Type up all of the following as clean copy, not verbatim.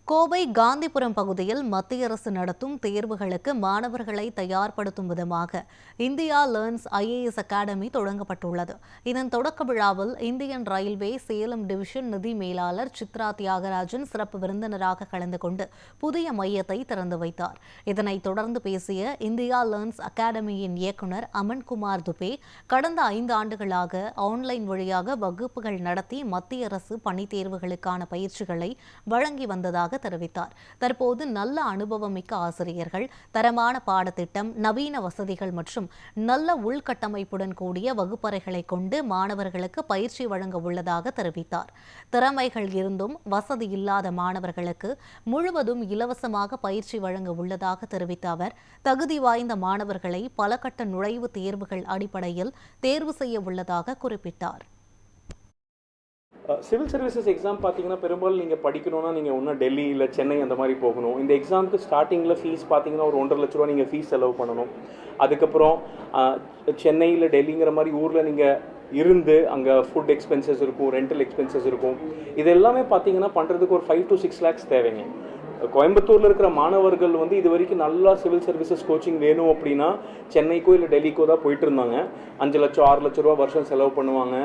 கோவை காந்திபுரம் பகுதியில் மத்திய அரசு நடத்தும் தேர்வுகளுக்கு மாணவர்களை தயார்படுத்தும் விதமாக இந்தியா லேர்ன்ஸ் ஐஏஎஸ் அகாடமி தொடங்கப்பட்டுள்ளது. இதன் தொடக்க விழாவில் இந்தியன் ரயில்வே சேலம் டிவிஷன் நிதி மேலாளர் சித்ரா தியாகராஜன் சிறப்பு விருந்தினராக கலந்து கொண்டு புதிய மையத்தை திறந்து வைத்தார். இதனைத் தொடர்ந்து பேசிய இந்தியா லேர்ன்ஸ் அகாடமியின் இயக்குநர் அமன்குமார் துபே, கடந்த 5 ஆண்டுகளாக ஆன்லைன் வழியாக வகுப்புகள் நடத்தி மத்திய அரசு பணித் தேர்வுகளுக்கான பயிற்சிகளை வழங்கி வந்ததாக தெரிவித்தார். தற்போது நல்ல அனுபவமிக்க ஆசிரியர்கள், தரமான பாடத்திட்டம், நவீன வசதிகள் மற்றும் நல்ல உள்கட்டமைப்புடன் கூடிய வகுப்பறைகளை கொண்டு மாணவர்களுக்கு பயிற்சி வழங்க உள்ளதாக தெரிவித்தார். திறமைகள் இருந்தும் வசதி இல்லாத மாணவர்களுக்கு முழுவதும் இலவசமாக பயிற்சி வழங்க உள்ளதாக தெரிவித்த அவர், தகுதி வாய்ந்த மாணவர்களை பல கட்ட நுழைவுத் தேர்வுகள் அடிப்படையில் தேர்வு செய்ய உள்ளதாக குறிப்பிட்டார். சிவில் சர்வீசஸ் எக்ஸாம் பார்த்தீங்கன்னா பெரும்பாலும் நீங்கள் படிக்கணும்னா நீங்கள் ஒன்றும் டெல்லி இல்லை சென்னை அந்த மாதிரி போகணும். இந்த எக்ஸாமுக்கு ஸ்டார்டிங்கில் ஃபீஸ் பார்த்தீங்கன்னா ஒரு 1.5 லட்ச ரூபா நீங்கள் ஃபீஸ் செலவு பண்ணணும். அதுக்கப்புறம் சென்னை இல்லை டெல்லிங்கிற மாதிரி ஊரில் நீங்கள் இருந்து அங்கே ஃபுட் எக்ஸ்பென்சஸ் இருக்கும், ரெண்டல் எக்ஸ்பென்சஸ் இருக்கும். இது எல்லாமே பார்த்தீங்கன்னா பண்ணுறதுக்கு ஒரு 5 to 6 lakhs தேவைங்க. கோயம்புத்தூரில் இருக்கிற மாணவர்கள் இது வரைக்கும் நல்லா சிவில் சர்வீசஸ் கோச்சிங் வேணும் அப்படின்னா சென்னைக்கோ இல்லை டெல்லிக்கோ தான் போயிட்டு இருந்தாங்க. 5 லட்சம் 6 லட்ச ரூபா வருஷம் செலவு பண்ணுவாங்க.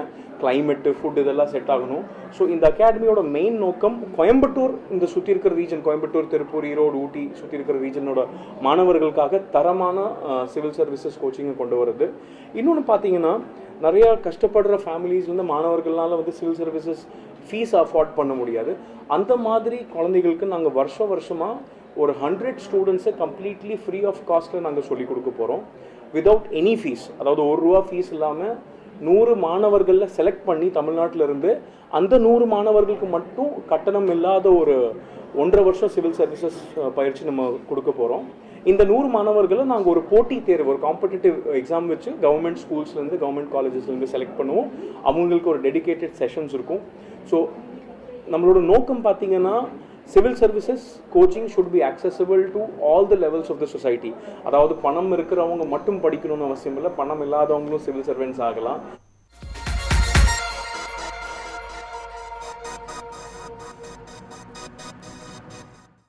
கிளைமேட்டு, ஃபுட் இதெல்லாம் செட் ஆகணும். ஸோ இந்த அகாடமியோட மெயின் நோக்கம் கோயம்புத்தூர், இந்த சுற்றி இருக்கிற ரீஜன், கோயம்புத்தூர், திருப்பூர், ஈரோடு, ஊட்டி சுற்றி இருக்கிற ரீஜனோட மாணவர்களுக்காக தரமான சிவில் சர்வீசஸ் கோச்சிங்கை கொண்டு வருது. இன்னொன்று பார்த்தீங்கன்னா, நிறையா கஷ்டப்படுற ஃபேமிலிஸ்லேருந்து மாணவர்களால் சிவில் சர்வீசஸ் ஃபீஸ் அஃபோர்ட் பண்ண முடியாது. அந்த மாதிரி குழந்தைகளுக்கு நாங்கள் வருஷமாக ஒரு 100 ஸ்டூடெண்ட்ஸை கம்ப்ளீட்லி ஃப்ரீ ஆஃப் காஸ்ட்டில் நாங்கள் சொல்லிக் கொடுக்க போகிறோம். விதவுட் எனி ஃபீஸ், அதாவது ₹1 ஃபீஸ் இல்லாமல் 100 மாணவர்களில் செலக்ட் பண்ணி தமிழ்நாட்டில் இருந்து அந்த 100 மாணவர்களுக்கு மட்டும் கட்டணம் இல்லாத ஒரு 1.5 வருஷம் சிவில் சர்வீசஸ் பயிற்சி நம்ம கொடுக்க போகிறோம். இந்த 100 மாணவர்களை நாங்கள் ஒரு போட்டித் தேர்வு, ஒரு காம்படிட்டிவ் எக்ஸாம் வச்சு கவர்மெண்ட் ஸ்கூல்ஸ்லேருந்து, கவர்மெண்ட் காலேஜஸ்லேருந்து செலக்ட் பண்ணுவோம். அவங்களுக்கு ஒரு டெடிகேட்டட் செஷன்ஸ் இருக்கும். ஸோ நம்மளோட நோக்கம் பார்த்தீங்கன்னா, civil services coaching should be accessible to all the levels of the society. அதாவது பணம் இருக்கிறவங்க மட்டும் படிக்கணும்னு அவசியம் இல்லை, பணம் இல்லாதவங்களும் சிவில் சர்வெண்ட்ஸ் ஆகலாம்.